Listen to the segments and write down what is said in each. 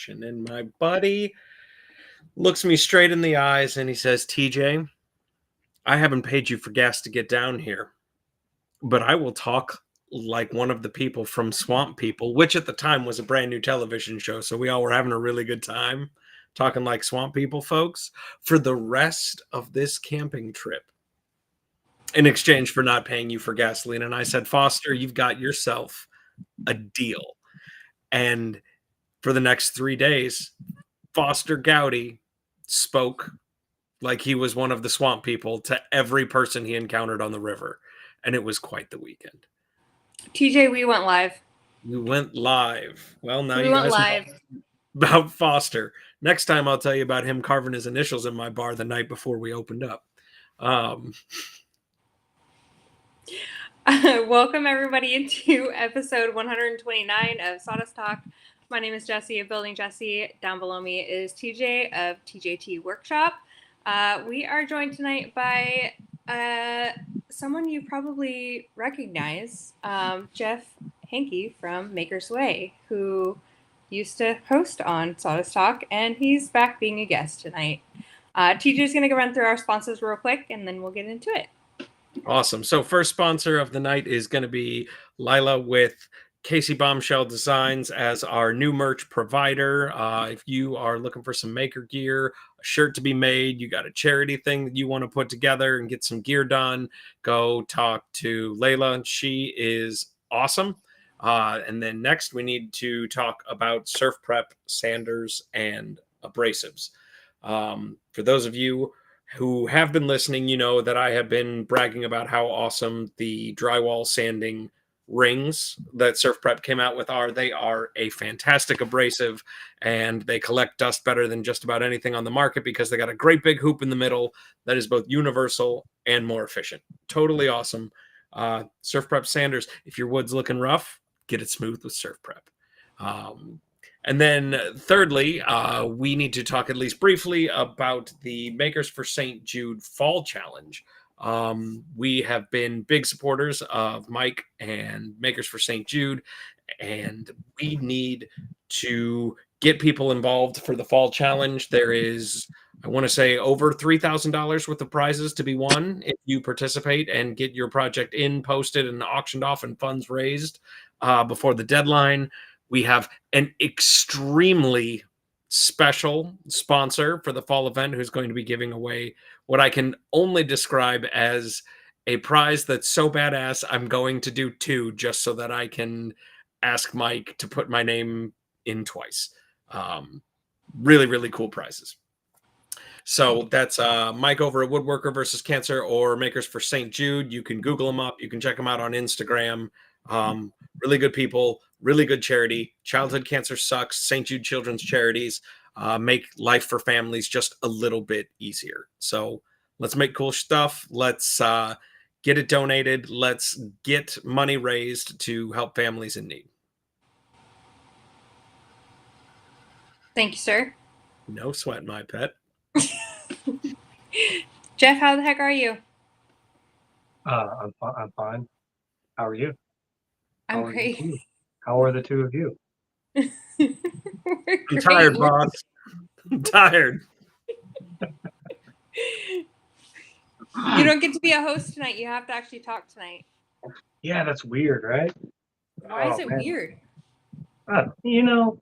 Television. And my buddy looks me straight in the eyes and he says, TJ, I haven't paid you for gas to get down here, but I will talk like one of the people from Swamp People, which at the time was a brand new television show. So we all were having a really good time talking like Swamp People folks for the rest of this camping trip in exchange for not paying you for gasoline. And I said, Foster, you've got yourself a deal. And for the next 3 days, Foster Gowdy spoke like he was one of the Swamp People to every person he encountered on the river. And it was quite the weekend. TJ, we went live. We went live. Well, now you guys know about Foster. Next time I'll tell you about him carving his initials in my bar the night before we opened up. Welcome everybody into episode 129 of Sawdust Talk. My name is Jesse of Building Jesse. Down below me is TJ of TJT Workshop. We are joined tonight by someone you probably recognize, Jeff Hankey from Maker's Way, who used to host on Sawdust Talk, and he's back being a guest tonight. TJ's going to go run through our sponsors real quick, and then we'll get into it. Awesome. So first sponsor of the night is going to be Lila with Casey Bombshell Designs as our new merch provider. If you are looking for some maker gear, a shirt to be made, you got a charity thing that you want to put together and get some gear done, go talk to Layla. She is awesome. And then next we need to talk about Surf Prep, sanders, and abrasives. For those of you who have been listening, you know that I have been bragging about how awesome the drywall sanding rings that Surf Prep came out with are. They are a fantastic abrasive, and they collect dust better than just about anything on the market because they got a great big hoop in the middle that is both universal and more efficient. Totally awesome. Surf Prep sanders. If your wood's looking rough, get it smooth with Surf Prep. And then thirdly, we need to talk at least briefly about the Makers for St. Jude Fall Challenge. We have been big supporters of Mike and Makers for St. Jude, and we need to get people involved for the Fall Challenge. There is, I want to say, over $3,000 worth of prizes to be won if you participate and get your project posted and auctioned off and funds raised before the deadline. We have an extremely special sponsor for the fall event who's going to be giving away what I can only describe as a prize that's so badass I'm going to do two just so that I can ask Mike to put my name in twice. Really, really cool prizes. So that's Mike over at Woodworker versus Cancer or Makers for St. Jude. You can Google them up. You can check them out on Instagram. Really good people, really good charity. Childhood Cancer Sucks. St. Jude Children's Charities make life for families just a little bit easier. So let's make cool stuff. Let's get it donated. Let's get money raised to help families in need. Thank you, sir. No sweat, my pet. Jeff, how the heck are you? I'm fine. How are you? I'm great. How are the two of you? I'm tired, boss. I'm tired. You don't get to be a host tonight. You have to actually talk tonight. Yeah, that's weird, right? Why is it weird? You know,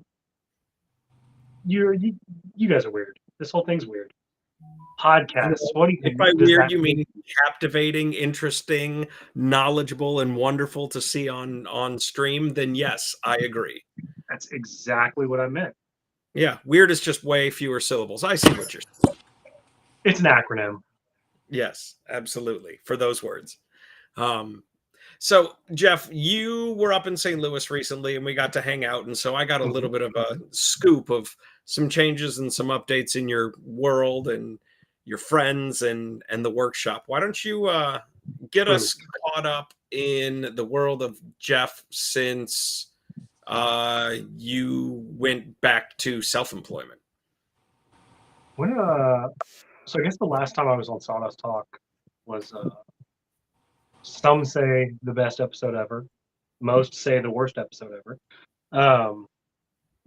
you guys are weird. This whole thing's weird. Podcasts. What do you think? If by weird you mean captivating, interesting, knowledgeable, and wonderful to see on stream, then yes, I agree. That's exactly what I meant. Yeah, weird is just way fewer syllables. I see what you're saying. It's an acronym. Yes, absolutely, for those words. So, Jeff, you were up in St. Louis recently, and we got to hang out, and so I got a little bit of a scoop of some changes and some updates in your world and your friends and the workshop. Why don't you get us caught up in the world of Jeff since you went back to self-employment? So I guess the last time I was on Sawdust Talk was some say the best episode ever, most say the worst episode ever.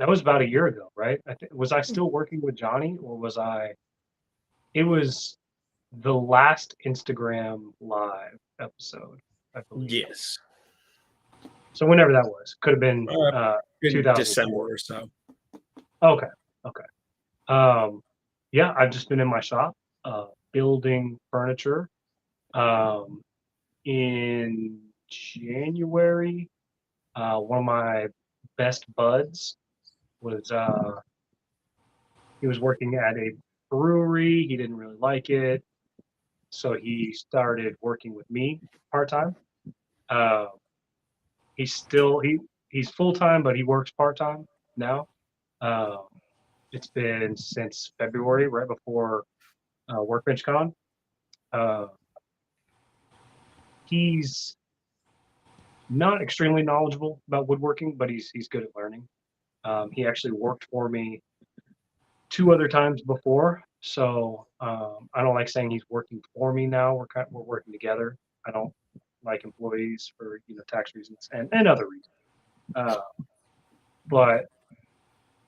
That was about a year ago, right? Was I still working with Johnny, or was I? It was the last Instagram live episode, I believe. Yes. So whenever that was, could have been In 2004. December or so. Okay. Yeah, I've just been in my shop, building furniture. In January, one of my best buds was he was working at a brewery. He didn't really like it, so he started working with me part time. Uh, he's full time, but he works part time now. Um, it's been since February, right before Workbench Con. Uh, he's not extremely knowledgeable about woodworking, but he's good at learning. He actually worked for me 2 other times before, so I don't like saying he's working for me now. We're working together. I don't like employees for tax reasons and other reasons. But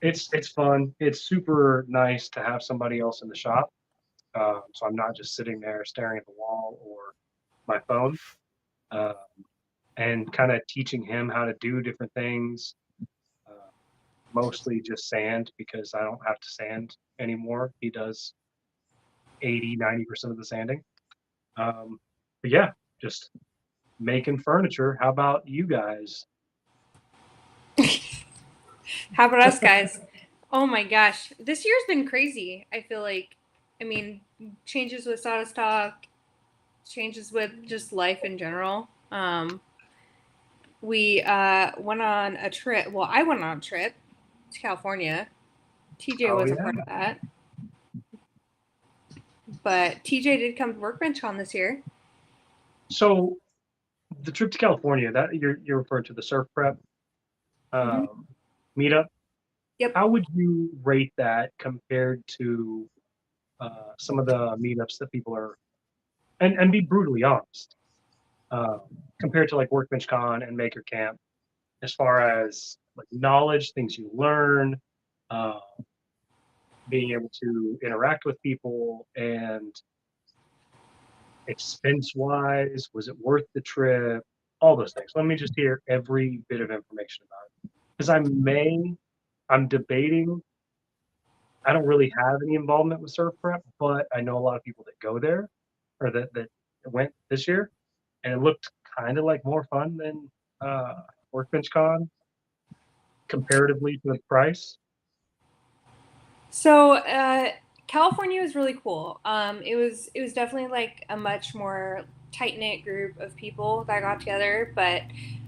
it's fun. It's super nice to have somebody else in the shop. So I'm not just sitting there staring at the wall or my phone. Uh, and kind of teaching him how to do different things. Uh, Mostly just sand, because I don't have to sand anymore. He does 80-90% of the sanding. But yeah, just making furniture. How about you guys? How about us, guys? Oh my gosh, this year's been crazy. I feel like, I mean, changes with Sawdust Talk, changes with just life in general. We went on a trip. Well, I went on a trip to California. TJ Oh wasn't yeah. part of that, but TJ did come to Workbench Con this year. So the trip to California, that you're referring to the surf prep meetup. Yep. How would you rate that compared to some of the meetups that people are, and be brutally honest, compared to like Workbench Con and Maker Camp, as far as like knowledge, things you learn, uh, being able to interact with people, and expense wise, was it worth the trip? All those things. Let me just hear every bit of information about it, because I'm debating. I don't really have any involvement with surf prep, but I know a lot of people that go there, or that went this year, and it looked kind of like more fun than Workbench Con comparatively to the price. So California was really cool. It was definitely like a much more tight knit group of people that got together. But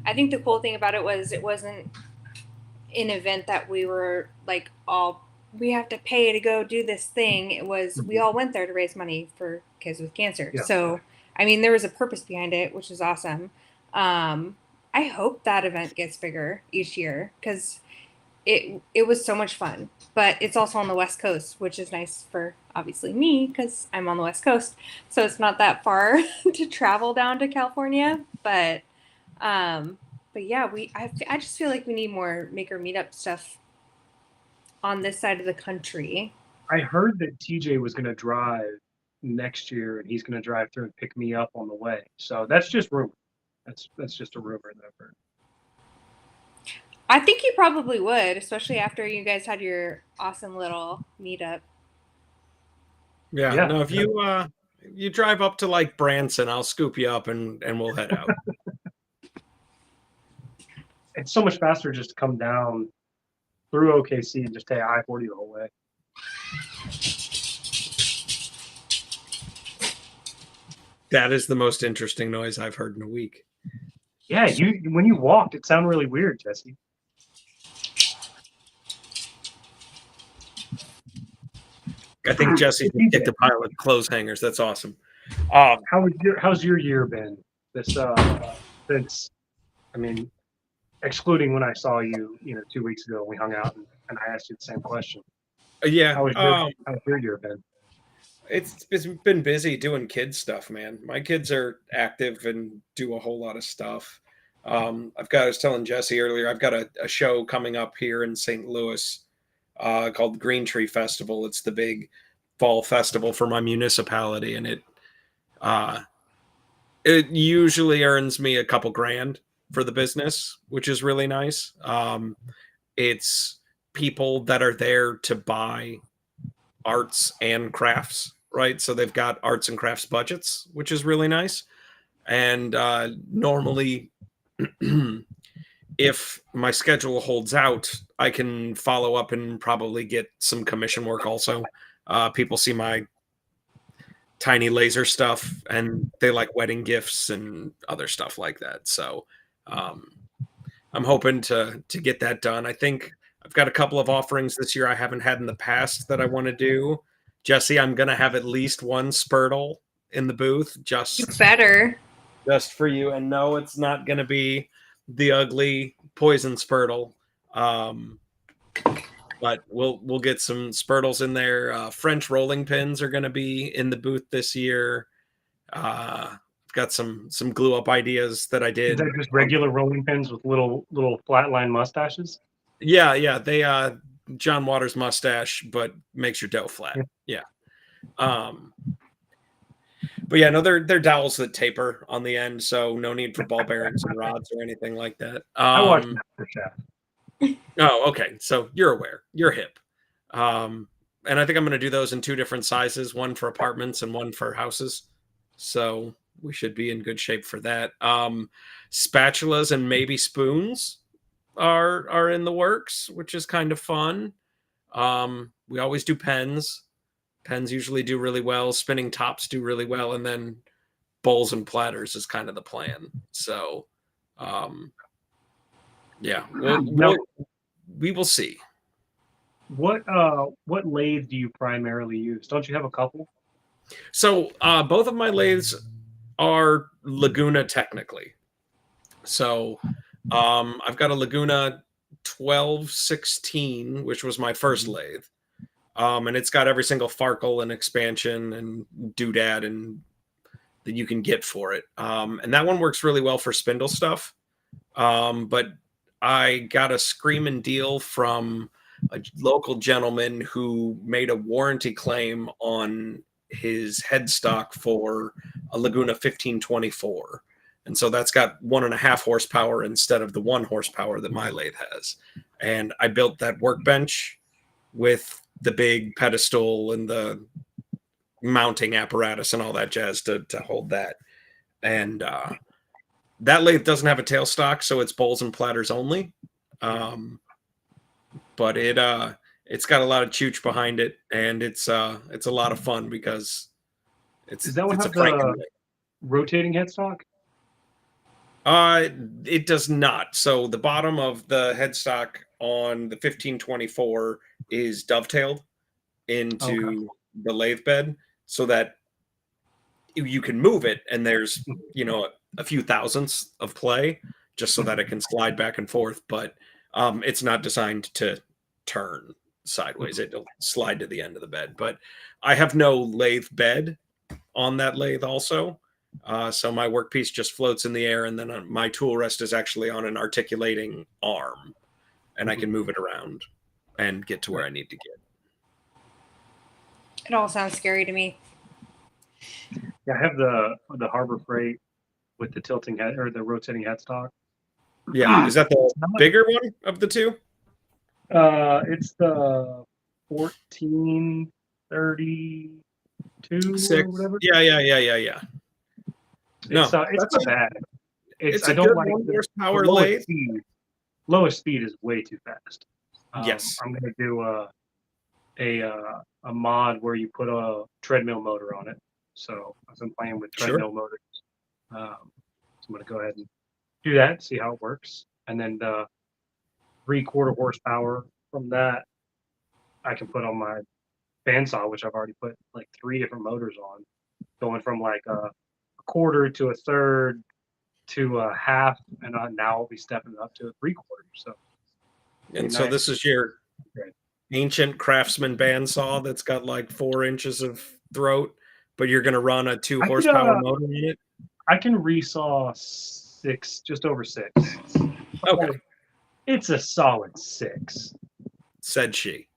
I think the cool thing about it was it wasn't an event that we were like all we have to pay to go do this thing. It was we all went there to raise money for kids with cancer. Yeah. So I mean there was a purpose behind it, which is awesome. I hope that event gets bigger each year because it was so much fun. But it's also on the West Coast, which is nice for obviously me because I'm on the West Coast, so it's not that far to travel down to California. But yeah, I just feel like we need more maker meetup stuff on this side of the country. I heard that TJ was going to drive next year, and he's going to drive through and pick me up on the way. So that's just rumor. That's just a rumor that I've heard. I think you probably would, especially after you guys had your awesome little meetup. Yeah. No, if you drive up to like Branson, I'll scoop you up and we'll head out. It's so much faster just to come down through OKC and just take I-40 the whole way. That is the most interesting noise I've heard in a week. Yeah, when you walked, it sounded really weird, Jesse. I think Jesse kicked a pile of clothes hangers. That's awesome. How's your year been? This since, I mean, excluding when I saw you, 2 weeks ago, we hung out and I asked you the same question. Yeah. How's your year been? It's been busy doing kids stuff, man. My kids are active and do a whole lot of stuff. I was telling Jesse earlier, I've got a show coming up here in St. Louis called Green Tree Festival. It's the big fall festival for my municipality, and uh, it usually earns me a couple grand for the business, which is really nice. It's people that are there to buy arts and crafts, right? So they've got arts and crafts budgets, which is really nice. And normally, if my schedule holds out, I can follow up and probably get some commission work also. People see my tiny laser stuff and they like wedding gifts and other stuff like that. So um, I'm hoping to get that done. I think I've got a couple of offerings this year I haven't had in the past that I want to do. Jesse, I'm gonna have at least one Spurtle in the booth You better. just for you. And no, it's not gonna be the ugly poison Spurtle. But we'll get some Spurtles in there. French rolling pins are gonna be in the booth this year. I've got some glue up ideas that I Is did. that just regular rolling pins with little flatline mustaches? Yeah, they John Waters mustache, but makes your dough flat. Yeah. But yeah, no, they're dowels that taper on the end, so no need for ball bearings and rods or anything like that. I watched MasterChef. Oh, okay. So you're aware. You're hip. And I think I'm going to do those in two different sizes, one for apartments and one for houses. So we should be in good shape for that. Spatulas and maybe spoons are in the works, which is kind of fun. We always do pens. Pens usually do really well. Spinning tops do really well, and then bowls and platters is kind of the plan. So, yeah, we will see. What lathe do you primarily use? Don't you have a couple? So both of my lathes are Laguna technically. So I've got a Laguna 1216, which was my first lathe. And it's got every single farkle and expansion and doodad and that you can get for it. And that one works really well for spindle stuff. But I got a screaming deal from a local gentleman who made a warranty claim on his headstock for a Laguna 1524. And so that's got 1.5 horsepower instead of the 1 horsepower that my lathe has. And I built that workbench with the big pedestal and the mounting apparatus and all that jazz to hold that. And that lathe doesn't have a tailstock, so it's bowls and platters only. But it's got a lot of chooch behind it, and it's a lot of fun because Is that what it's have the rotating headstock? It does not. So the bottom of the headstock on the 1524 is dovetailed into the lathe bed so that you can move it, and there's a few thousandths of play just so that it can slide back and forth. But it's not designed to turn sideways. It'll slide to the end of the bed. But I have no lathe bed on that lathe also. So my workpiece just floats in the air, and then my tool rest is actually on an articulating arm, and I can move it around and get to where I need to get. It all sounds scary to me. Yeah, I have the Harbor Freight with the tilting head or the rotating headstock. Yeah, is that the bigger one of the two? It's the 1432 6. or whatever. Yeah. No, It's not bad. It's I a don't good like 1 the horsepower lowest lathe. speed. Lowest speed is way too fast. Yes. I'm gonna do a mod where you put a treadmill motor on it. So I've been playing with treadmill motors. So I'm gonna go ahead and do that, see how it works, and then the 3/4 horsepower from that I can put on my bandsaw, which I've already put like 3 different motors on, going from like a quarter to a third to a half, and now I'll be stepping it up to a 3/4. So, and so this is your ancient craftsman bandsaw that's got like 4 inches of throat, but you're going to run a 2 horsepower motor in it. I can resaw 6, just over 6. Okay, It's a solid 6. said she.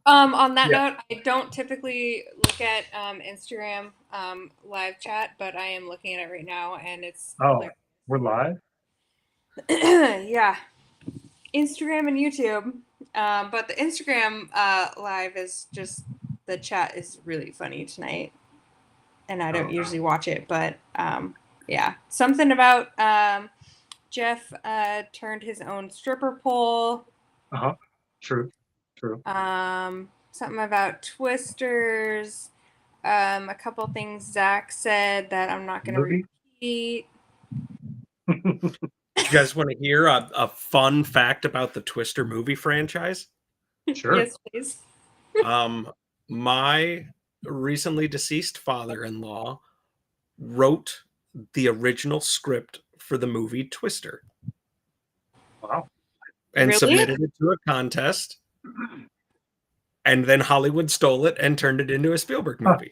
On that Yeah. note, I don't typically look at Instagram live chat, but I am looking at it right now, and it's Oh, we're live? yeah, Instagram and YouTube. But the Instagram live is just the chat is really funny tonight, and I don't usually watch it, but yeah, something about Jeff turned his own stripper pole. Uh-huh. True. Something about twisters. A couple things Zach said that I'm not going to Movie? repeat. You guys want to hear a fun fact about the Twister movie franchise? Sure. Yes, please. My recently deceased father-in-law wrote the original script for the movie Twister Wow. and Really? submitted it to a contest. And then Hollywood stole it and turned it into a Spielberg movie.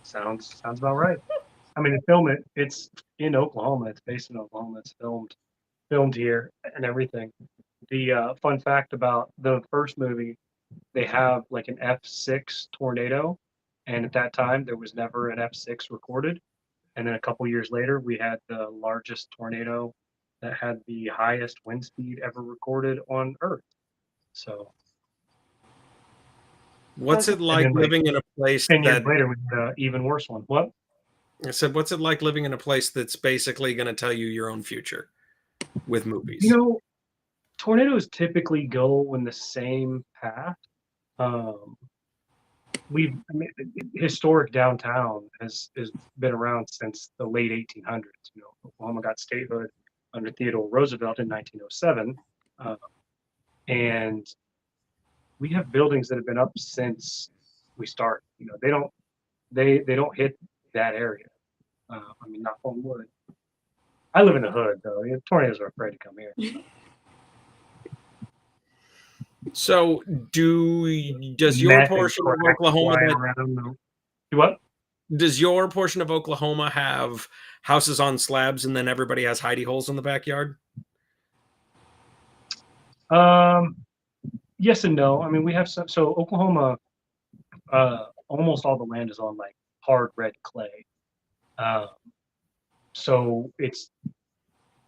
Sounds about right. I mean, to film it, it's in Oklahoma. It's based in Oklahoma. It's filmed here and everything. The fun fact about the first movie, they have like an F6 tornado, and at that time there was never an F6 recorded. And then a couple years later, we had the largest tornado that had the highest wind speed ever recorded on Earth. So What's it like then, like, living in a place 10 years that later, we had an even worse one. What? I said, what's it like living in a place that's basically going to tell you your own future with movies? You know, tornadoes typically go in the same path. Um, I mean, historic downtown has been around since the late 1800s. You know, Oklahoma got statehood under Theodore Roosevelt in 1907, and we have buildings that have been up since we started. You know, they don't hit that area. I mean, knock on wood. I live in the hood, though. Tornadoes are afraid to come here. So, does your Meth and portion of crack Oklahoma flying that around them. What? does your portion of Oklahoma have houses on slabs and then everybody has hidey holes in the backyard? Yes and no. I mean, we have some. So Oklahoma, almost all the land is on like hard red clay. Um, so it's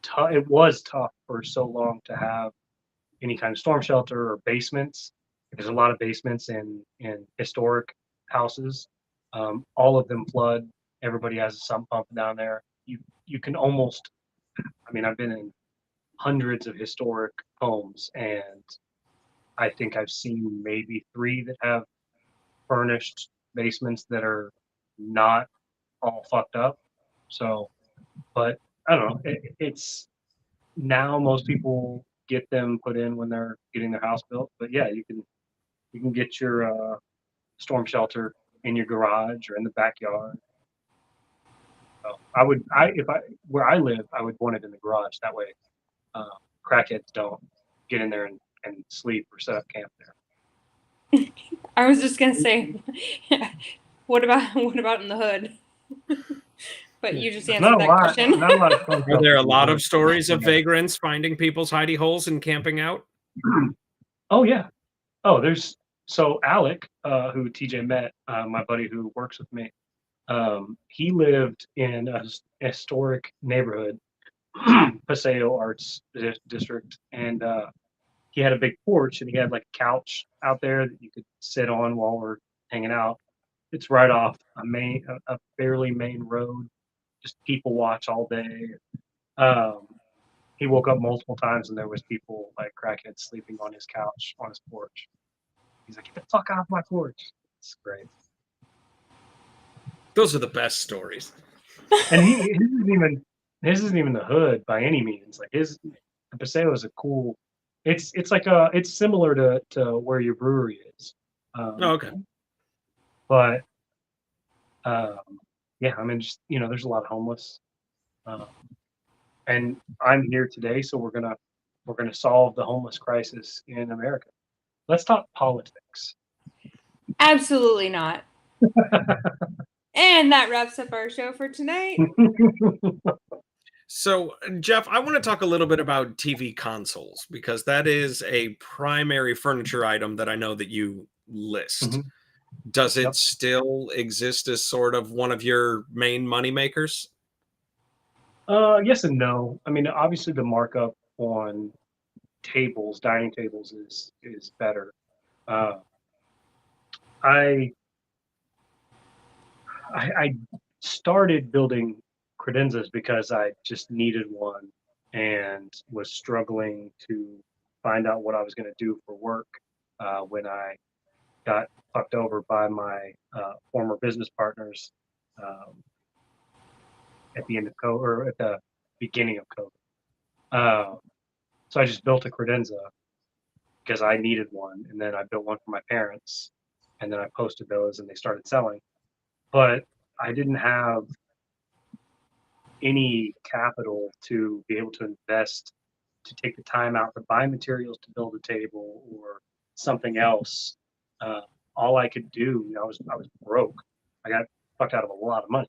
tough. It was tough for so long to have any kind of storm shelter or basements. There's a lot of basements in historic houses. All of them flood. Everybody has a sump pump down there. You can almost. I mean, I've been in hundreds of historic homes, and I think I've seen maybe 3 that have furnished basements that are not all fucked up. So, but I don't know. It's now most people get them put in when they're getting their house built. But yeah, you can get your storm shelter in your garage or in the backyard. So if I where I live, I would want it in the garage. That way, crackheads don't get in there and sleep or set up camp there. I was just gonna say, what about in the hood? But you just There's answered that question. Not a lot of storm Are there a shelters in lot the of stories of hood. vagrants finding people's hidey holes and camping out? Oh yeah. Oh, so Alec, who TJ met, my buddy who works with me. He lived in a historic neighborhood, Paseo Arts District, and he had a big porch, and he had like a couch out there that you could sit on while we're hanging out. It's right off a fairly main road. Just people watch all day. Um, he woke up multiple times, and there was people like crackheads sleeping on his couch on his porch. He's like, "Get the fuck off my porch!" It's great. Those are the best stories. And his isn't even the hood by any means. Like the Paseo is a cool. It's similar to where your brewery is. Oh, okay. But yeah, I mean, just there's a lot of homeless, and I'm here today, so we're gonna solve the homeless crisis in America. Let's talk politics. Absolutely not. And that wraps up our show for tonight. So, Jeff, I want to talk a little bit about TV consoles because that is a primary furniture item that I know that you list. Mhm. Does it Yep. still exist as sort of one of your main money makers? Yes and no. I mean, obviously the markup on tables, dining tables, is better. Uh, I I started building credenzas because I just needed one and was struggling to find out what I was going to do for work when I got fucked over by my former business partners um, at the end of COVID or at the beginning of COVID. So I just built a credenza because I needed one, and then I built one for my parents, and then I posted those, and they started selling. But I didn't have any capital to be able to invest to take the time out to buy materials to build a table or something else. Uh, all I could do, I was broke. I got fucked out of a lot of money,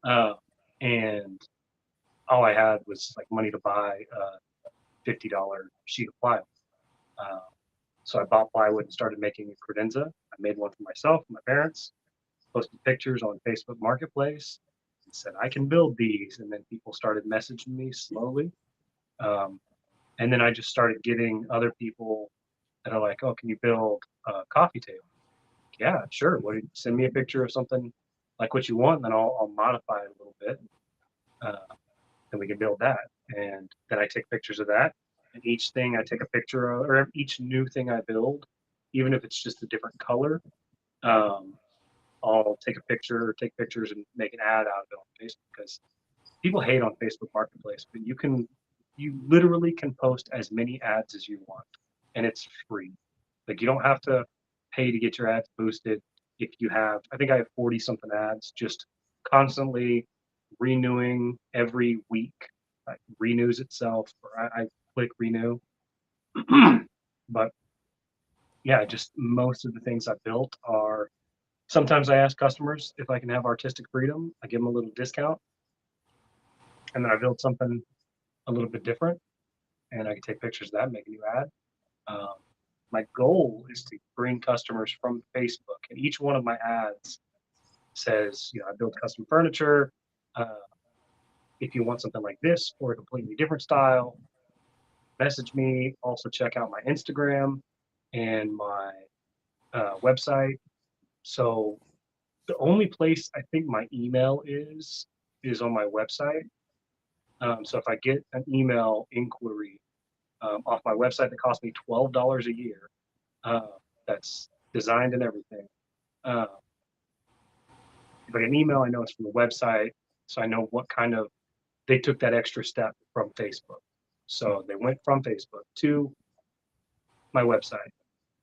uh, and all I had was like money to buy a $50 sheet of plywood. Uh, so I bought plywood and started making a credenza. I made one for myself and my parents. Posted pictures on Facebook Marketplace and said I can build these, and then people started messaging me slowly. Um, and then I just started getting other people that are like, "Oh, can you build a coffee table?" Yeah, sure. Send me a picture of something like what you want, and then I'll modify it a little bit. Uh, then we can build that. And then I take pictures of that. And each thing I take a picture of, or each new thing I build, even if it's just a different color, um, I'll take a picture or take pictures and make an ad out of it on Facebook because people hate on Facebook Marketplace, but you literally can post as many ads as you want, and it's free. Like you don't have to pay to get your ads boosted. If you have, I think I have 40 something ads, just constantly renewing every week. Like renews itself, or I click renew. But yeah, just most of the things I built are. Sometimes I ask customers if I can have artistic freedom. I give them a little discount, and then I build something a little bit different, and I can take pictures of that, make a new ad. Um, my goal is to bring customers from Facebook, and each one of my ads says, I build custom furniture. Uh, if you want something like this or a completely different style, message me. Also, check out my Instagram and my website. So, the only place I think my email is on my website. So, if I get an email inquiry off my website that costs me $12 a year, uh, that's designed and everything. Uh, if I get an email, I know it's from the website, so I know what kind of they took that extra step from Facebook. So they went from Facebook to my website,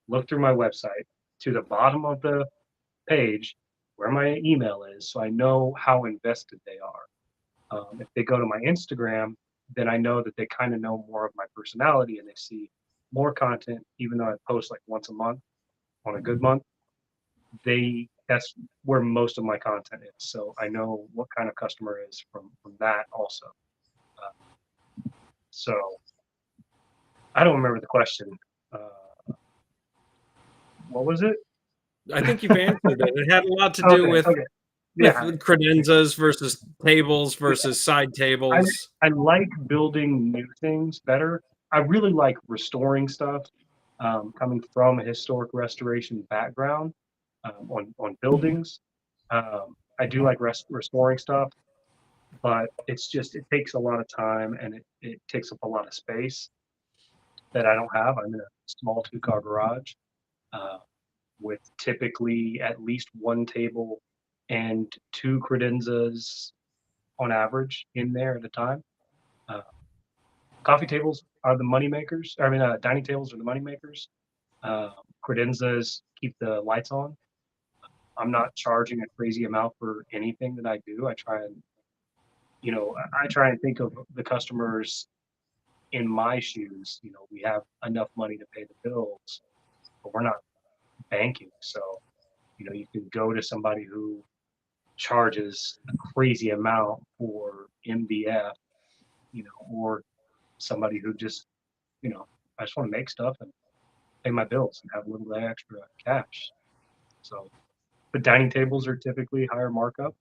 look through my website to the bottom of the page where my email is, so I know how invested they are. If they go to my Instagram, then I know that they kind of know more of my personality and they see more content, even though I post like once a month on a good month. That's where most of my content is. So I know what kind of customer is from that also. Uh, so I don't remember the question. What was it? I think you've answered it. It had a lot to do Okay, okay. with Yeah, credenzas versus tables yeah. versus side I tables. I like building new things better. I really like restoring stuff. Coming from a historic restoration background on buildings, I do like restoring stuff, but it takes a lot of time and it takes up a lot of space that I don't have. I'm in a small two-car garage uh, with typically at least one table and two credenzas on average in there at a time. Uh, Coffee tables are the money makers. I mean, dining tables are the money makers. Credenzas keep the lights on. I'm not charging a crazy amount for anything that I do. I try and think of the customers in my shoes. We have enough money to pay the bills, but we're not banking. So, You can go to somebody who charges a crazy amount for MDF, or somebody who just, I just want to make stuff and pay my bills and have a little extra cash. So, but dining tables are typically higher markup,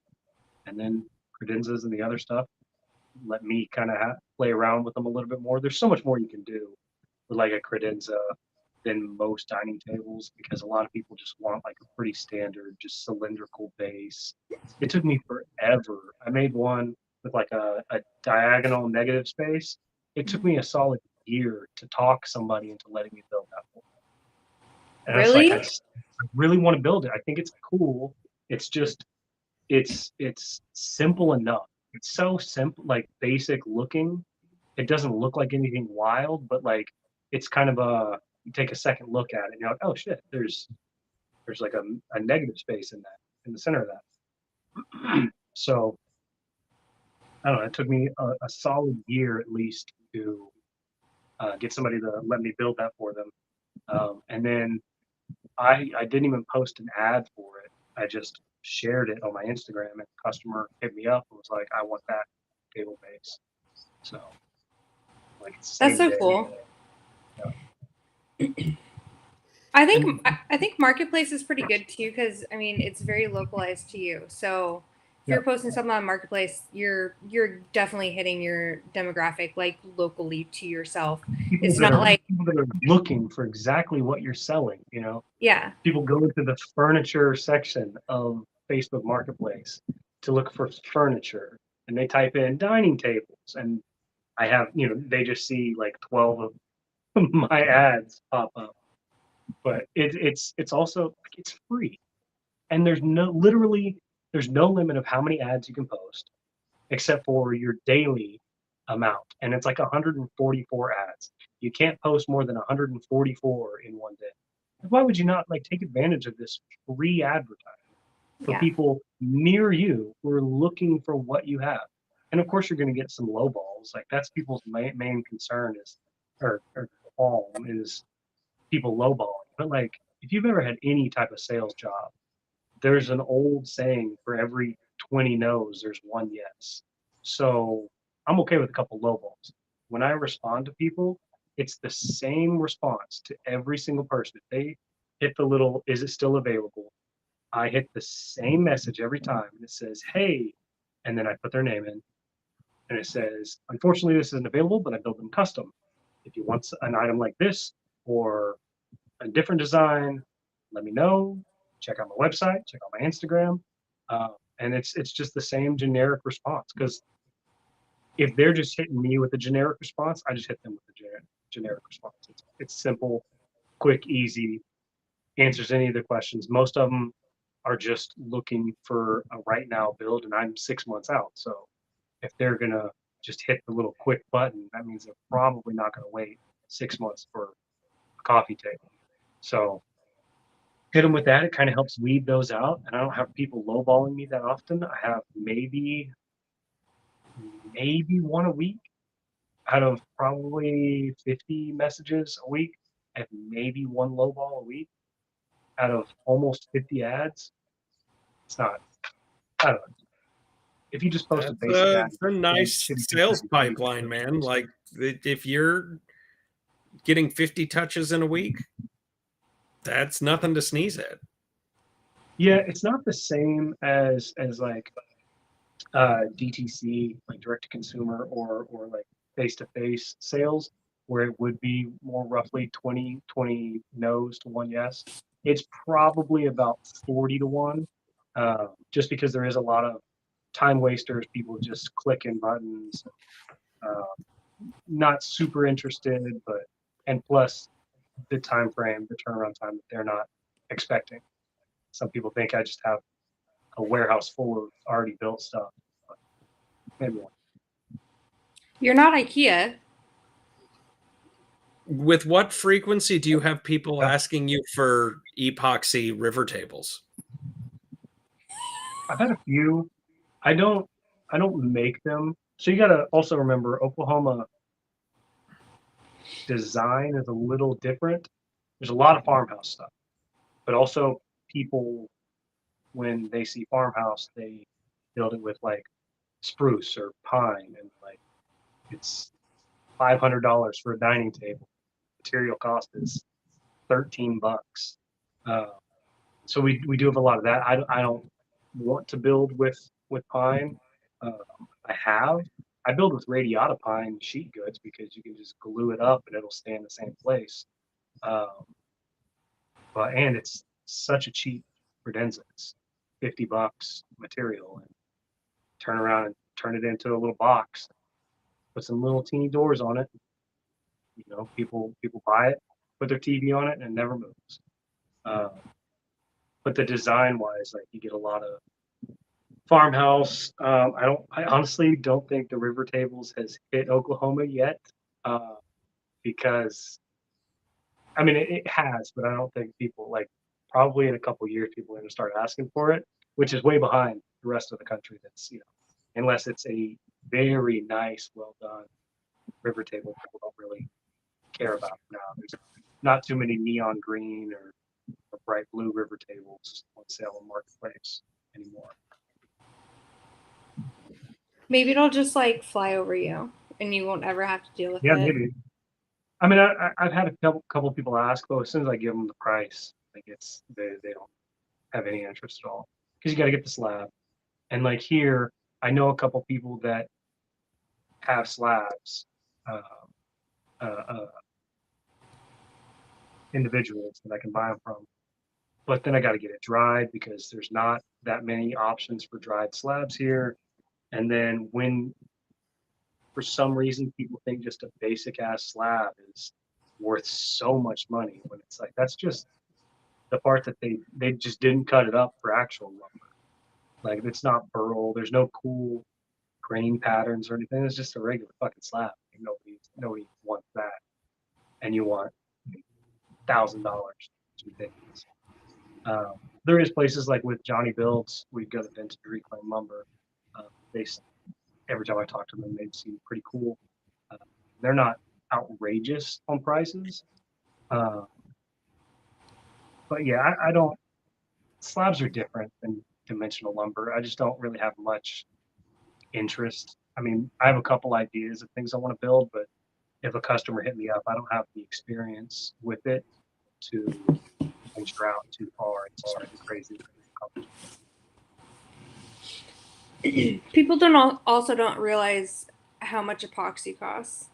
and then credenzas and the other stuff let me kind of play around with them a little bit more. There's so much more you can do with like a credenza than most dining tables, because a lot of people just want like a pretty standard, just cylindrical base. It took me forever. I made one with like a diagonal negative space. It took me a solid year to talk somebody into letting me build that one. And I was like, Really? I really want to build it. I think it's cool. It's just it's simple enough. It's so simple, like basic looking. It doesn't look like anything wild, but like it's kind of you take a second look at it and you're like, oh shit, there's like a negative space in the center of that. So I don't know, it took me a solid year at least to get somebody to let me build that for them. And then I didn't even post an ad for it. I just shared it on my Instagram, and the customer hit me up and was like, I want that table base. So like That's same so day. cool. Yeah. I think Marketplace is pretty good too, because I mean it's very localized to you. So if Yeah. you're posting something on Marketplace, you're definitely hitting your demographic like locally to yourself. People It's that not are like people that are looking for exactly what you're selling, yeah, people go into the furniture section of Facebook Marketplace to look for furniture, and they type in dining tables, and I have, they just see like 12 of my ads pop up. But it's also it's free, and there's no limit of how many ads you can post except for your daily amount, and it's like 144 ads. You can't post more than 144 in one day. Why would you not like take advantage of this free advertising for yeah, people near you who are looking for what you have? And of course, you're going to get some low balls. Like that's people's main concern is, or qualm is people lowballing. But like, if you've ever had any type of sales job, there's an old saying: for every 20 no's, there's one yes. So I'm okay with a couple lowballs. When I respond to people, it's the same response to every single person. If they hit the little, is it still available? I hit the same message every time. And it says, hey, and then I put their name in. And it says, unfortunately, this isn't available, but I build them custom. If you want an item like this or a different design, let me know. Check out my website, check out my Instagram. And it's just the same generic response, because if they're just hitting me with a generic response, I just hit them with a generic response. It's simple, quick, easy, answers any of the questions. Most of them are just looking for a right now build, and I'm 6 months out. So if they're gonna just hit the little quick button, that means they're probably not gonna wait 6 months for a coffee table. So hit them with that. It kind of helps weed those out, and I don't have people lowballing me that often. I have maybe one a week out of probably 50 messages a week. I have maybe one lowball a week out of almost 50 ads. It's not, I don't know. If you just post a That's basic ad, a nice sales pipeline, man. Like if you're getting 50 touches in a week, that's nothing to sneeze at. yeah, it's not the same as like DTC, like direct to consumer, or like face to face sales, where it would be more roughly 20 no's to one yes. It's probably about 40 to 1, just because there is a lot of time wasters, people just clicking buttons, not super interested, but, and plus the time frame, the turnaround time that they're not expecting. Some people think I just have a warehouse full of already built stuff, but maybe one. you're not IKEA. With what frequency do you have people Yeah. asking you for epoxy river tables? I've had a few. I don't make them. So you gotta also remember Oklahoma design is a little different. There's a lot of farmhouse stuff, but also people when they see farmhouse, they build it with like spruce or pine, and like it's $500 for a dining table. Material cost is $13. Uh, so we do have a lot of that. I don't want to build with pine. Uh, I build with radiata pine sheet goods because you can just glue it up and it'll stay in the same place. Um, and it's such a cheap credenza. It's $50 material, and turn around and turn it into a little box. Put some little teeny doors on it. You know, people buy it, put their TV on it, and it never moves. Um, but the design wise, like you get a lot of farmhouse. I honestly don't think the river tables has hit Oklahoma yet, uh, because I mean it has, but I don't think people like probably in a couple of years people are going to start asking for it, which is way behind the rest of the country. That's unless it's a very nice, well done river table, people don't really care about now. There's not too many neon green or bright blue river tables on sale in Marketplace anymore. Maybe it'll just like fly over you and you won't ever have to deal with Yeah, it. maybe. I mean, I've had a couple people ask, but as soon as I give them the price, like they don't have any interest at all because you got to get the slab. And like here, I know a couple people that have slabs, uh, uh, uh, individuals that I can buy them from. But then I got to get it dried because there's not that many options for dried slabs here. And then when for some reason people think just a basic ass slab is worth so much money when it's like that's just the part that they just didn't cut it up for actual lumber. Like it's not burl, there's no cool grain patterns or anything. It's just a regular fucking slab. Nobody wants that. And you want $1,000. It's ridiculous. There is places like with Johnny Builds, we go to Vintage Reclaim Lumber. They every time I talk to them, they seem pretty cool. Uh, they're not outrageous on prices, uh, but yeah, I don't. Slabs are different than conventional lumber. I just don't really have much interest. I mean, I have a couple ideas of things I want to build, but if a customer hit me up, I don't have the experience with it to venture out too far into something crazy. People also don't realize how much epoxy costs.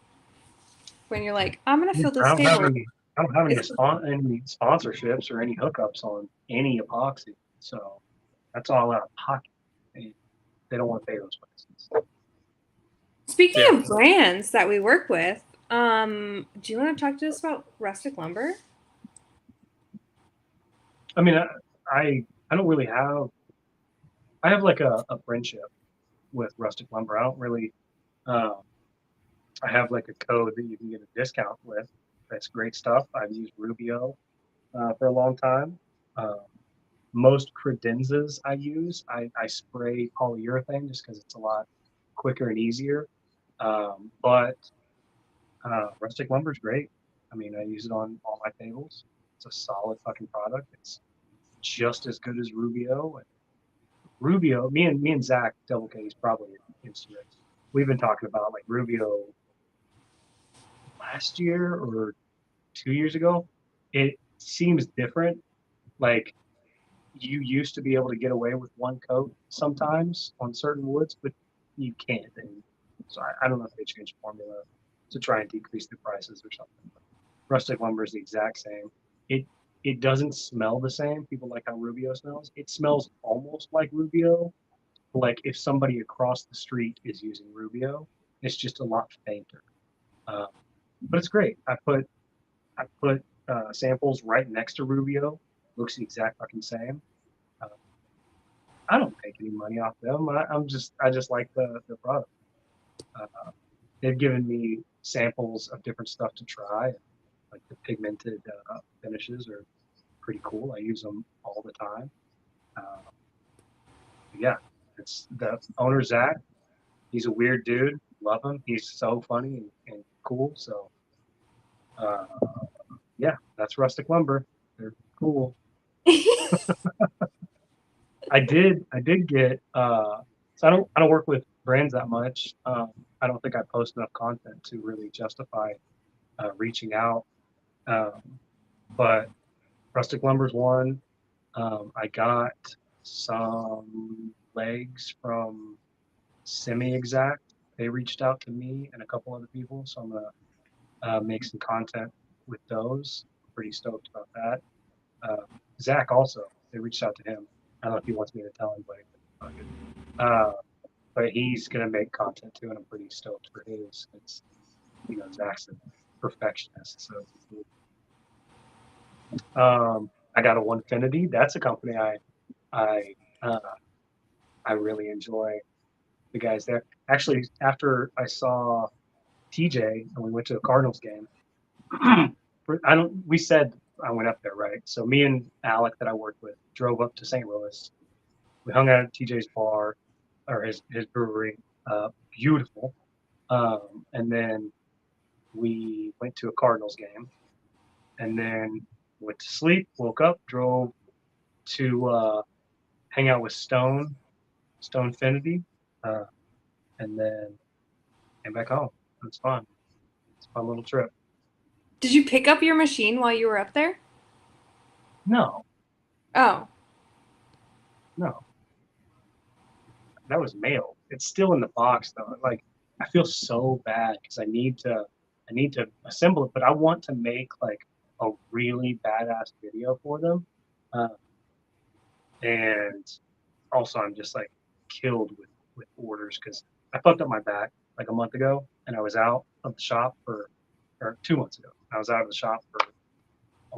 When you're like, I'm gonna fill this I don't have table. any. I don't have any sponsorships or any hookups on any epoxy, so that's all out of pocket. They don't want to pay those prices. Speaking Yeah. of brands that we work with, do you want to talk to us about Rustic Lumber? I mean, I don't really have. I have like a friendship with Rustic Lumber. I don't really. Um, I have like a code that you can get a discount with. That's great stuff. I've used Rubio for a long time. Uh, most credenzas I spray polyurethane just because it's a lot quicker and easier. But Rustic Lumber is great. I mean, I use it on all my tables. It's a solid fucking product. It's just as good as Rubio. And Rubio, me and Zach Double K's probably instrument. We've been talking about like Rubio last year or 2 years ago. It seems different. Like you used to be able to get away with one coat sometimes on certain woods, but you can't. And so I don't know if they changed formula to try and decrease the prices or something. But Rustic Lumber is the exact same. It doesn't smell the same. People like how Rubio smells. It smells almost like Rubio. Like if somebody across the street is using Rubio, it's just a lot fainter. Um, but it's great. I put samples right next to Rubio. Looks the exact fucking same. Uh, I don't make any money off them. I just like the product. Uh, they've given me samples of different stuff to try. Like the pigmented finishes are pretty cool. I use them all the time. Uh, yeah, it's the owner Zach. He's a weird dude. Love him. He's so funny and cool. So uh, yeah, that's Rustic Lumber. They're cool. I did get so I don't work with brands that much. I don't think I post enough content to really justify reaching out. Um, but rustic lumber's one. I got some legs from Semi Exact. They reached out to me and a couple other people, so I'm gonna make some content with those. I'm pretty stoked about that. Zach also, they reached out to him. I don't know if he wants me to tell anybody, but fuck it. But he's gonna make content too, and I'm pretty stoked for his. It's Zach's a perfectionist, so I got a Onefinity. That's a company I uh, I really enjoy the guys there. Actually, after I saw TJ and we went to the Cardinals game, I don't. We said I went up there, right? So me and Alec that I worked with drove up to St. Louis. We hung out at TJ's bar or his brewery. Beautiful. And then we went to a Cardinals game, and then went to sleep. Woke up, drove to hang out with Stonefinity, uh, and then came back home. It was fun. It's a fun little trip. Did you pick up your machine while you were up there? No, Oh. no, that was mailed. It's still in the box though. Like I feel so bad because I need to assemble it, but I want to make like a really badass video for them. Uh, and also I'm just like killed with orders because I fucked up my back like a month ago and I was out of the shop for or 2 months ago. I was out of the shop for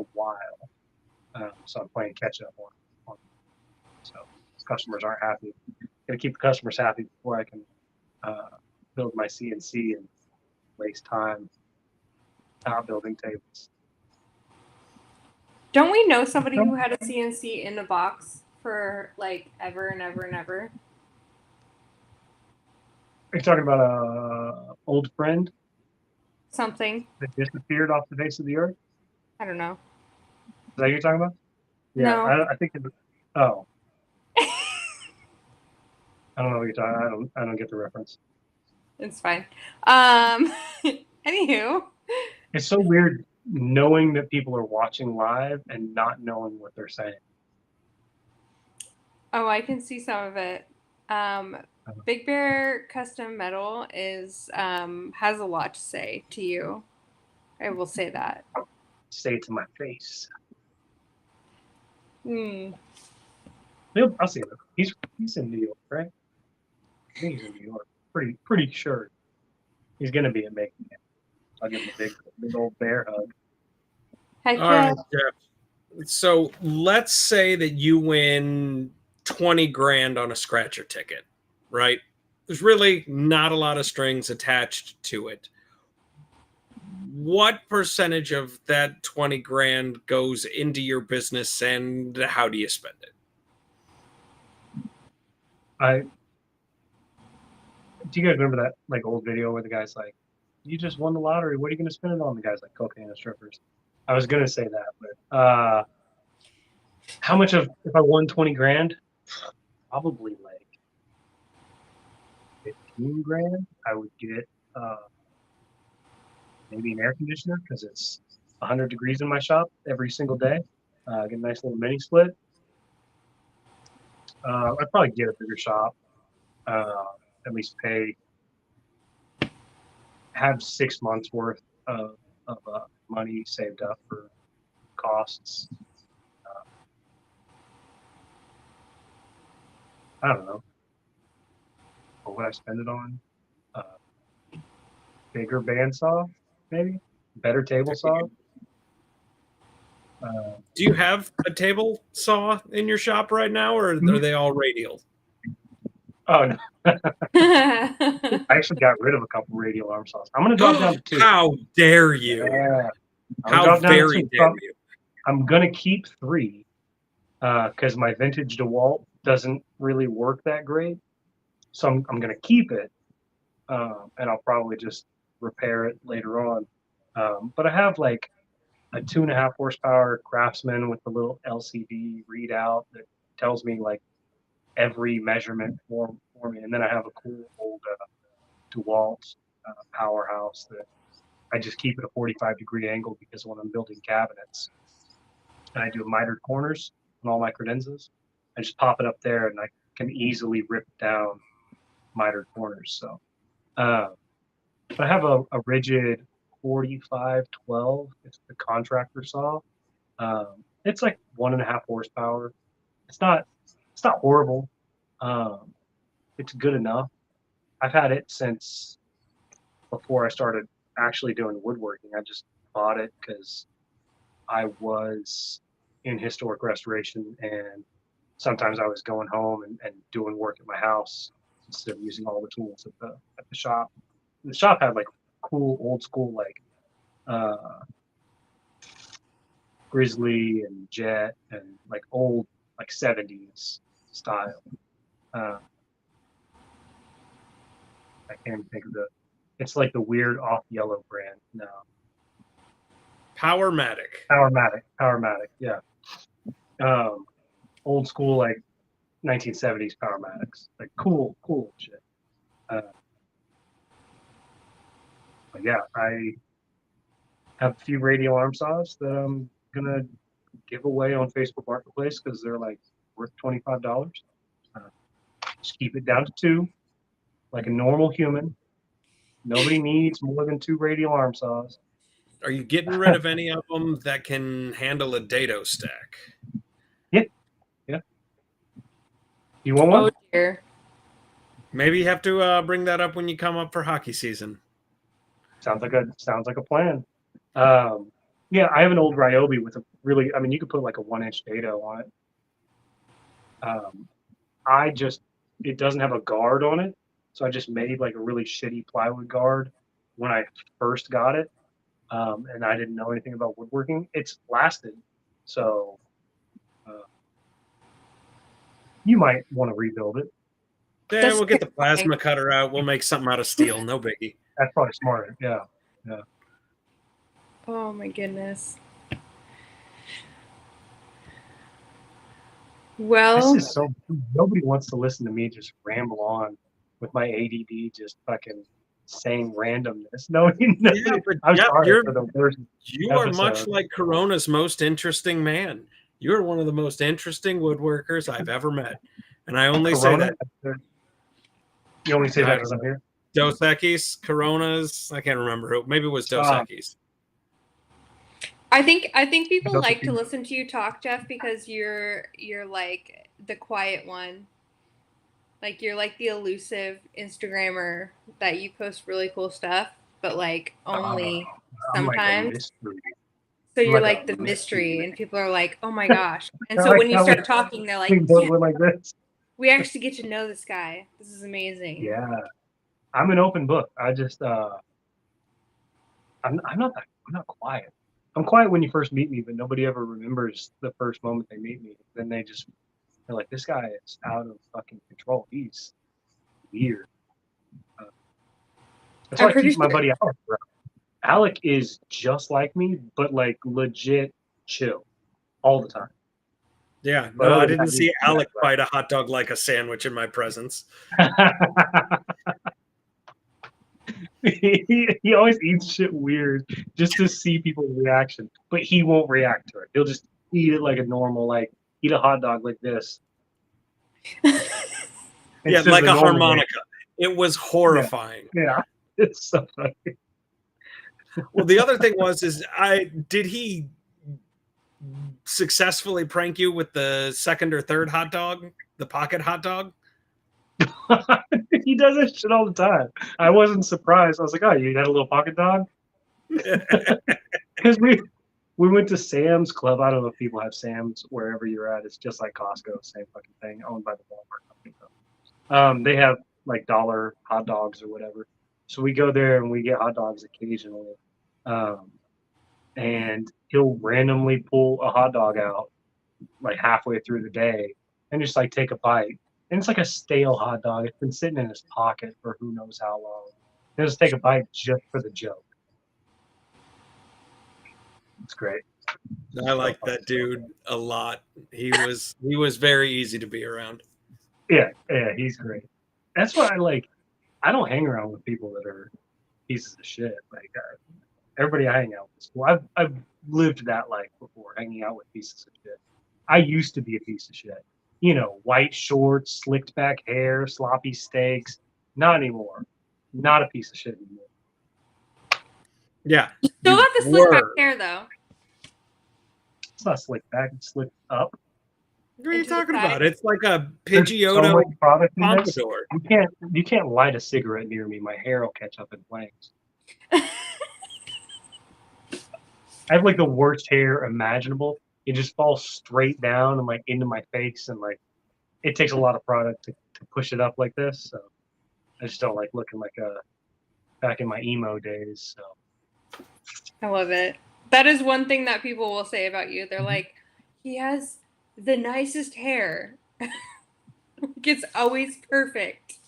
a while, so I'm playing catch up on so customers aren't happy. Gotta keep the customers happy before I can build my CNC and waste time out building tables. Don't we know somebody who had a CNC in a box for like ever and ever and ever? Are you talking about a old friend Something. that disappeared off the face of the earth? I don't know. Is that what you're talking about? Yeah, No. I think. Oh, I don't know what you're talking. I don't get the reference. It's fine. Anywho. It's so weird knowing that people are watching live and not knowing what they're saying. Oh, I can see some of it. Big Bear Custom Metal is has a lot to say to you. I will say that. Say it to my face. Hmm. I'll see him. He's in New York, right? I think he's in New York. Pretty sure he's gonna be at making it. I'll give him a big old bear hug. Heck All yeah. right, Jeff. So let's say that you win 20 grand on a scratcher ticket, right? There's really not a lot of strings attached to it. What percentage of that 20 grand goes into your business and how do you spend it? Do you guys remember that like old video where the guy's like, "You just won the lottery. What are you gonna spend it on?" The guy's like, "Cocaine and strippers." I was gonna say that, but how much of if I won 20 grand? Probably like 15 grand. I would get maybe an air conditioner because it's 100 degrees in my shop every single day. Get a nice little mini split. I'd probably get a bigger shop. At least have 6 months worth of money saved up for costs. I don't know. What would I spend it on? Uh, Bigger bandsaw, maybe? Better table saw? Do you have a table saw in your shop right now, or are they all radial? Oh, no. I actually got rid of a couple radial arm saws. I'm going to drop down to 2. How dare you? Yeah. How very dare you? I'm going to keep 3 because my vintage DeWalt doesn't really work that great. So I'm going to keep it and I'll probably just repair it later on. But I have like a 2.5 horsepower Craftsman with a little LCD readout that tells me like every measurement for me. And then I have a cool old DeWalt powerhouse that I just keep at a 45-degree angle because when I'm building cabinets and I do mitered corners on all my credenzas, I just pop it up there and I can easily rip down mitered corners. So, but I have a rigid 4512. It's the contractor saw. It's like 1.5 horsepower. It's not horrible. Um, it's good enough. I've had it since before I started actually doing woodworking. I just bought it because I was in historic restoration and sometimes I was going home and doing work at my house instead of using all the tools at the shop. The shop had like cool old school like uh, Grizzly and Jet and like old like 70s style. Uh, I can't even think of it's like the weird off yellow brand now. Powermatic. Powermatic, yeah. Old school like 1970s Powermatics, like cool shit. Uh, but yeah, I have a few radial arm saws that I'm gonna give away on Facebook Marketplace because they're like worth $25. Uh, just keep it down to 2, like a normal human. Nobody needs more than 2 radial arm saws. Are you getting rid of any of them that can handle a dado stack? Yeah. You want one? Oh dear. Maybe you have to bring that up when you come up for hockey season. Sounds like a plan. Yeah, I have an old Ryobi with a really. I mean, you could put like a 1-inch dado on it. It doesn't have a guard on it, so I just made like a really shitty plywood guard when I first got it, and I didn't know anything about woodworking. It's lasted, so you might want to rebuild it. Yeah, we'll get the plasma cutter out. We'll make something out of steel. No biggie. That's probably smarter. Yeah. Oh my goodness. Well, This is so. Nobody wants to listen to me just ramble on with my ADD, just fucking saying randomness. No, Yeah, but I'm Jeff, sorry for the worst. you are much episode. like Corona's most interesting man. You're one of the most interesting woodworkers I've ever met. And I only Corona? say that. You only say I that don't because I'm know. here. Dos Equis, Coronas, I can't remember who. Maybe it was Dos Equis. I think people Those are like to people- listen to you talk, Jeff, because you're like the quiet one. Like you're like the elusive Instagrammer that you post really cool stuff, but like only I'm like a sometimes. mystery. So you're I'm like like the a mystery, mystery. and people are like, "Oh my gosh!" And I so like when you how start we- talking, they're like, We both "Yeah, went like this. we actually get to know this guy. This is amazing." Yeah, I'm an open book. I just I'm not quiet. I'm quiet when you first meet me, but nobody ever remembers the first moment they meet me. Then they're like, this guy is out of fucking control. He's weird. That's why I'm I pretty keep my sure. buddy Alec around. Alec is just like me, but like legit chill all the time. Yeah, But no, I other than didn't that, see Alec bite a hot dog like a sandwich in my presence. he always eats shit weird just to see people's reaction, but he won't react to it. He'll just eat it like a normal, like eat a hot dog like this. Yeah, Instead like of a the normal way. harmonica. It was horrifying. Yeah, it's so funny. Well, the other thing is did he successfully prank you with the second or third hot dog, the pocket hot dog? He does that shit all the time. I wasn't surprised. I was like, oh, you got a little pocket dog? Because we went to Sam's Club. I don't know if people have Sam's wherever you're at. It's just like Costco, same fucking thing, owned by the Walmart company. They have like dollar hot dogs or whatever. So we go there and we get hot dogs occasionally. And he'll randomly pull a hot dog out like halfway through the day and just like take a bite. And it's like a stale hot dog. It's been sitting in his pocket for who knows how long. He'll just take a bite just for the joke. It's great. I like that dude a lot. He was very easy to be around. Yeah, he's great. That's why I like. I don't hang around with people that are pieces of shit. Like everybody I hang out with is cool. I've lived that life before, hanging out with pieces of shit. I used to be a piece of shit. You know, white shorts, slicked back hair, sloppy steaks. Not anymore. Not a piece of shit anymore. Yeah, Still you got the slick back were. hair though. It's not slicked back, it's slicked up. What are you Into the talking side. about? It's like a There's so Pidgeotto much product in this. pompadour. You can't light a cigarette near me. My hair will catch up in flames. I have like the worst hair imaginable. It just falls straight down and like into my face, and like it takes a lot of product to push it up like this. So I just don't like looking like a back in my emo days. So I love it. That is one thing that people will say about you. They're like, he has the nicest hair. It's always perfect.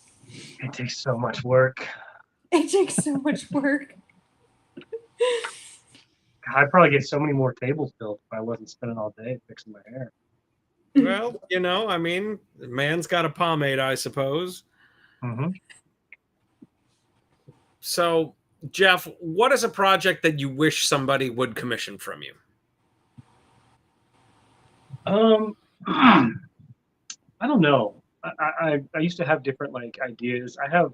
it takes so much work. It takes so much work. I'd probably get so many more tables built if I wasn't spending all day fixing my hair. Well, I mean, man's got a pomade, I suppose. Mm-hmm. So, Jeff, what is a project that you wish somebody would commission from you? I don't know. I used to have different like ideas. I have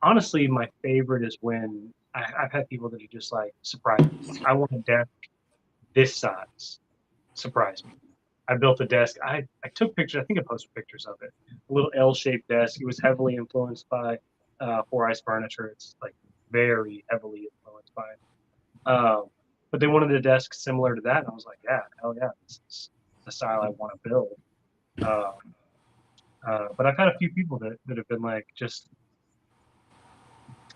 honestly my favorite is when I've had people that are just like surprise me. I want a desk this size. Surprise me. I built a desk. I took pictures. I think I posted pictures of it. A little L-shaped desk. It was heavily influenced by Four Eyes Furniture. It's like very heavily influenced by it. But they wanted a desk similar to that, and I was like, yeah, hell yeah, this is the style I want to build. But I've had a few people that have been like, just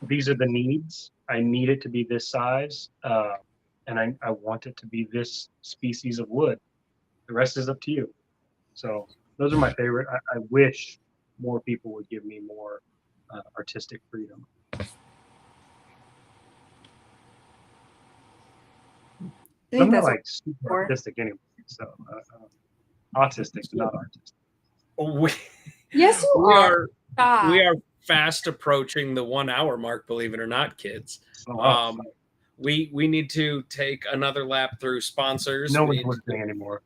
these are the needs. I need it to be this size, and I want it to be this species of wood. The rest is up to you. So those are my favorite. I wish more people would give me more artistic freedom. I'm not like super artistic anyway, so autistic, but not artistic. We, Yes, you we are. are we are fast approaching the 1 hour mark, believe it or not, kids. We need to take another lap through sponsors. No one's listening anymore.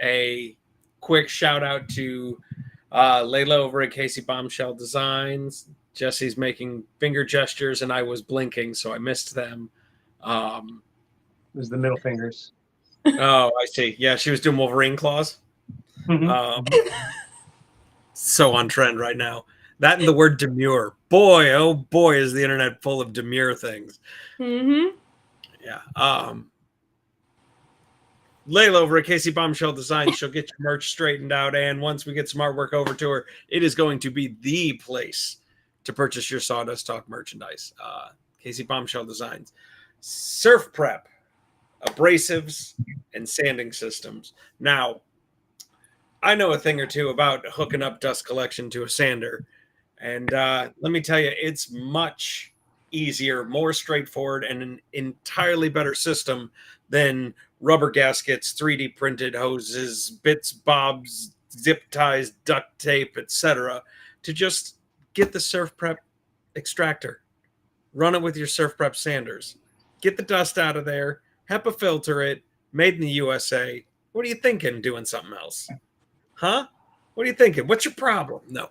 A quick shout out to Layla over at Casey Bombshell Designs. Jesse's making finger gestures and I was blinking, so I missed them. There's the middle fingers. Oh, I see. Yeah, she was doing Wolverine claws. So on trend right now. That and the word demure. Boy, oh boy, is the internet full of demure things. Mm-hmm. Yeah. Layla over at Casey Bombshell Designs, she'll get your merch straightened out, and once we get some artwork over to her, it is going to be the place to purchase your Sawdust Talk merchandise. Casey Bombshell Designs. Surf Prep, abrasives, and sanding systems. Now, I know a thing or two about hooking up dust collection to a sander, and let me tell you, it's much easier, more straightforward, and an entirely better system than rubber gaskets, 3D printed hoses, bits, bobs, zip ties, duct tape, etc. To just get the Surf Prep extractor, run it with your Surf Prep sanders, get the dust out of there, HEPA filter it, made in the USA. What are you thinking doing something else? Huh? What are you thinking? What's your problem? No.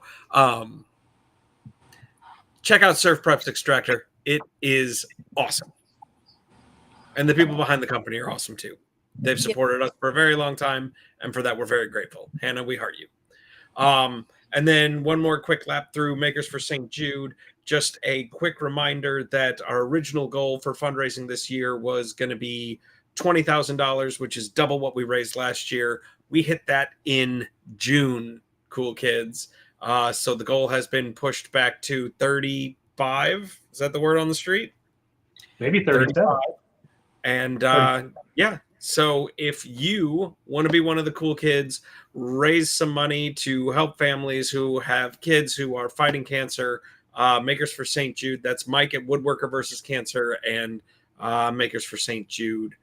Check out Surf Prep's extractor. It is awesome. And the people behind the company are awesome too. They've supported us for a very long time, and for that we're very grateful. Hannah, we heart you. And then one more quick lap through Makers for St. Jude. Just a quick reminder that our original goal for fundraising this year was going to be $20,000, which is double what we raised last year. We hit that in June, cool kids. So the goal has been pushed back to 35. Is that the word on the street? Maybe 37. And yeah, so if you want to be one of the cool kids, raise some money to help families who have kids who are fighting cancer, Makers for St. Jude. That's Mike at Woodworker versus Cancer, and Makers for St. Jude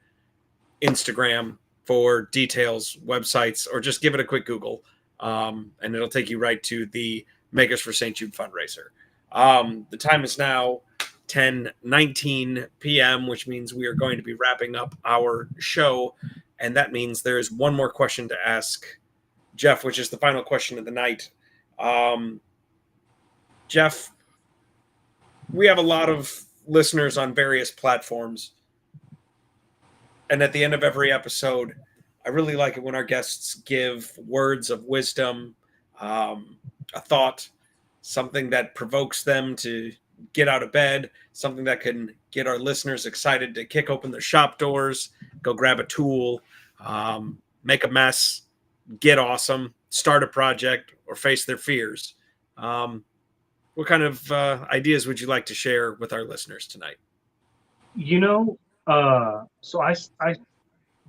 Instagram for details, websites, or just give it a quick Google. and it'll take you right to the Makers for St. Jude fundraiser. The time is now 10:19 p.m., which means we are going to be wrapping up our show, and that means there is one more question to ask Jeff, which is the final question of the night. Jeff, we have a lot of listeners on various platforms, and at the end of every episode, I really like it when our guests give words of wisdom, a thought, something that provokes them to get out of bed, something that can get our listeners excited to kick open their shop doors, go grab a tool, make a mess, get awesome, start a project, or face their fears. What kind of ideas would you like to share with our listeners tonight? So I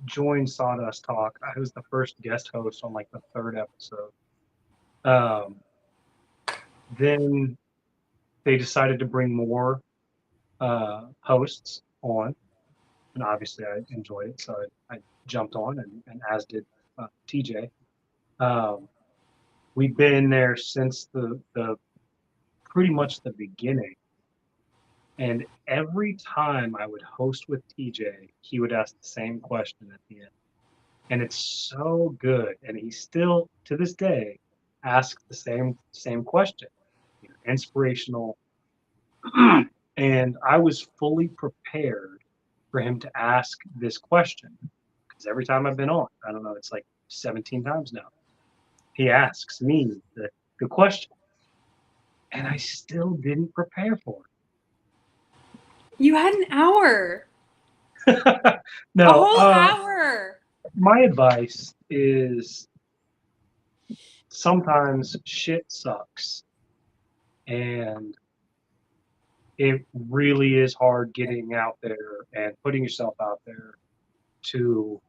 joined Sawdust Talk. I was the first guest host on like the third episode. Then they decided to bring more hosts on, and obviously I enjoyed it, so I jumped on, and as did TJ. We've been there since the pretty much the beginning. And every time I would host with TJ, he would ask the same question at the end. And it's so good. And he still, to this day, asks the same question. Inspirational. And I was fully prepared for him to ask this question. Because every time I've been on, I don't know, it's like 17 times now, he asks me the question. And I still didn't prepare for it. You had an hour. No, a whole hour. My advice is sometimes shit sucks, and it really is hard getting out there and putting yourself out there to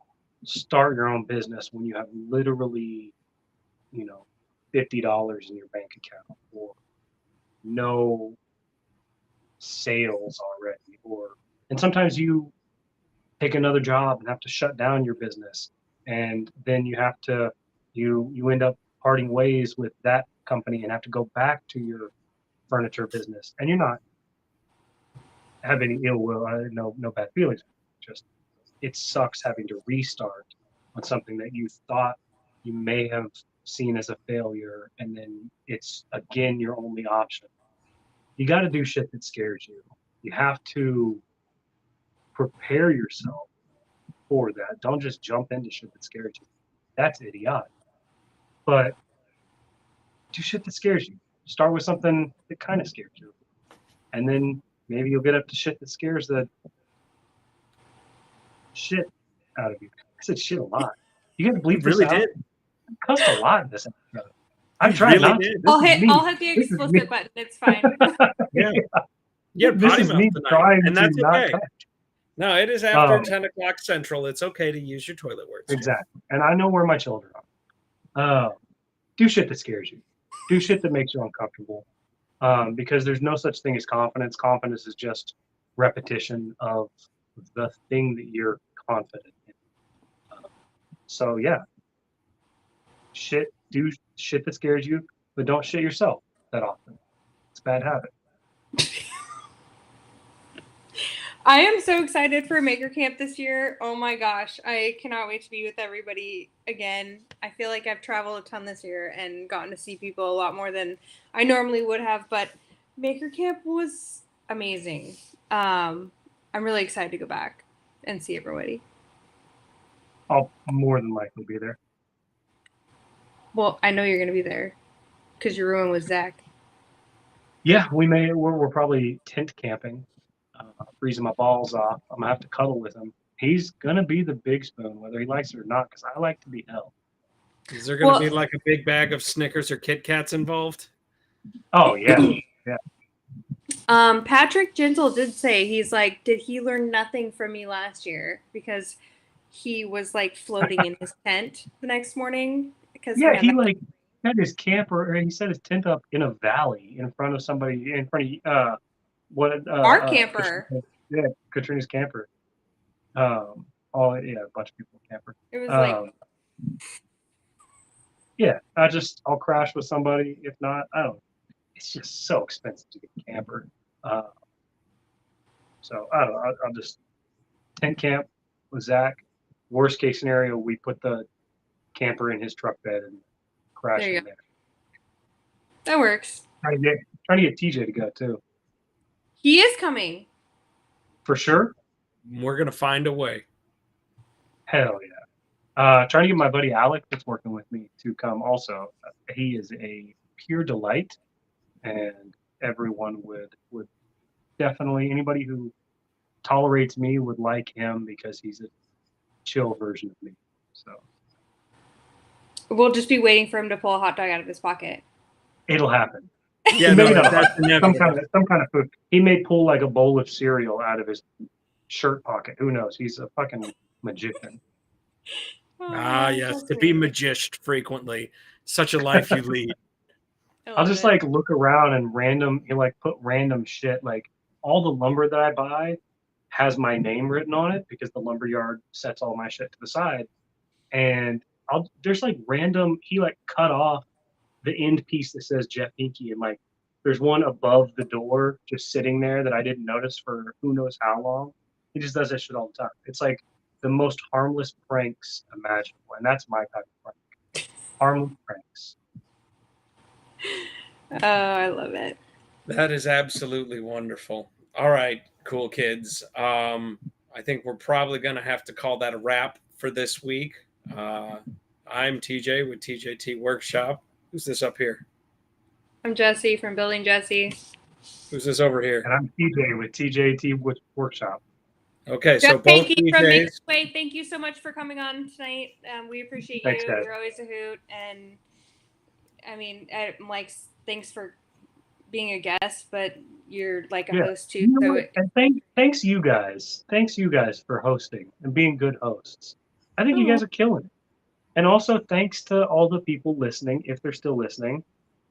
start your own business when you have literally, $50 in your bank account, or no sales already, and sometimes you take another job and have to shut down your business, and then you end up parting ways with that company and have to go back to your furniture business, and you're not have any ill will, no bad feelings, just it sucks having to restart on something that you thought you may have seen as a failure, and then it's again your only option. You got to do shit that scares you. You have to prepare yourself for that. Don't just jump into shit that scares you. That's idiotic. But do shit that scares you. Start with something that kind of scares you. And then maybe you'll get up to shit that scares the shit out of you. I said shit a lot. You gotta bleep this really out. Did. I cussed a lot in this episode. I'm trying really not did. to. I'll hit the explicit button. It's fine. Yeah. Yeah, This is me trying and that's to okay. not cuss. No, it is after 10 o'clock Central. It's okay to use your toilet words. Exactly. And I know where my children are. Do shit that scares you. Do shit that makes you uncomfortable. Because there's no such thing as confidence. Confidence is just repetition of the thing that you're confident in. So yeah, do shit that scares you, but don't shit yourself that often. It's a bad habit. I am so excited for Maker Camp this year. Oh my gosh. I cannot wait to be with everybody again. I feel like I've traveled a ton this year and gotten to see people a lot more than I normally would have, but Maker Camp was amazing. I'm really excited to go back and see everybody. I'll more than likely be there. Well, I know you're going to be there because you're rooming with Zach. Yeah, we're probably tent camping. Freezing my balls off. I'm gonna have to cuddle with him. He's gonna be the big spoon, whether he likes it or not, because I like to be held. Is there going to be like a big bag of Snickers or Kit Kats involved? Oh yeah, yeah. Patrick Gentle did say, he's like, did he learn nothing from me last year? Because he was like floating in his tent the next morning. Because yeah, he like had his camper, or he set his tent up in a valley in front of somebody, in front of our camper. Katrina's camper. A bunch of people camper. It was like Yeah, I'll crash with somebody. If not, I don't. It's just so expensive to get a camper. Uh, so I don't know. I'll just tent camp with Zach. Worst case scenario, we put the camper in his truck bed and crash There you in go. there. That works. Trying to get TJ to go too. He is coming. For sure. We're gonna find a way. Hell yeah. Trying to get my buddy Alec that's working with me to come also. He is a pure delight, and everyone would definitely, anybody who tolerates me would like him because he's a chill version of me. So We'll just be waiting for him to pull a hot dog out of his pocket. it'll happen. Yeah, Maybe no, not that's some inevitable. kind of food. He may pull like a bowl of cereal out of his shirt pocket. Who knows? He's a fucking magician. Ah, yes, that's to be great. magician frequently, such a life you lead. I I'll love just it. like look around and he'll like put random shit. Like all the lumber that I buy has my name written on it because the lumber yard sets all my shit to the side. And there's like random, he like cut off the end piece that says Jeff Hinkie, and like there's one above the door just sitting there that I didn't notice for who knows how long. He just does that shit all the time. It's like the most harmless pranks imaginable, and that's my type of prank. Harmless pranks. Oh, I love it. That is absolutely wonderful. All right, cool kids. I think we're probably going to have to call that a wrap for this week. I'm TJ with TJT Workshop. Who's this up here? I'm Jesse from Building Jesse. Who's this over here? And I'm TJ with TJT Workshop. Okay, Jeff so both Hanky from Make TJs. Way, thank you so much for coming on tonight. We appreciate Thanks, you. guys. You're always a hoot, and I mean, I'm like, thanks for being a guest, but you're like a host too. You know So what? And thanks you guys. Thanks you guys for hosting and being good hosts. I think you guys are killing it. And also thanks to all the people listening, if they're still listening.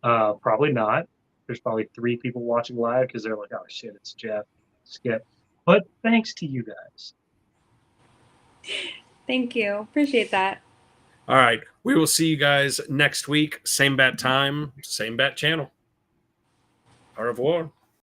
Probably not. There's probably 3 people watching live because they're like, oh shit, it's Jeff, Skip. But thanks to you guys. thank you. Appreciate that. All right, we will see you guys next week. Same bat time, same bat channel. Au revoir.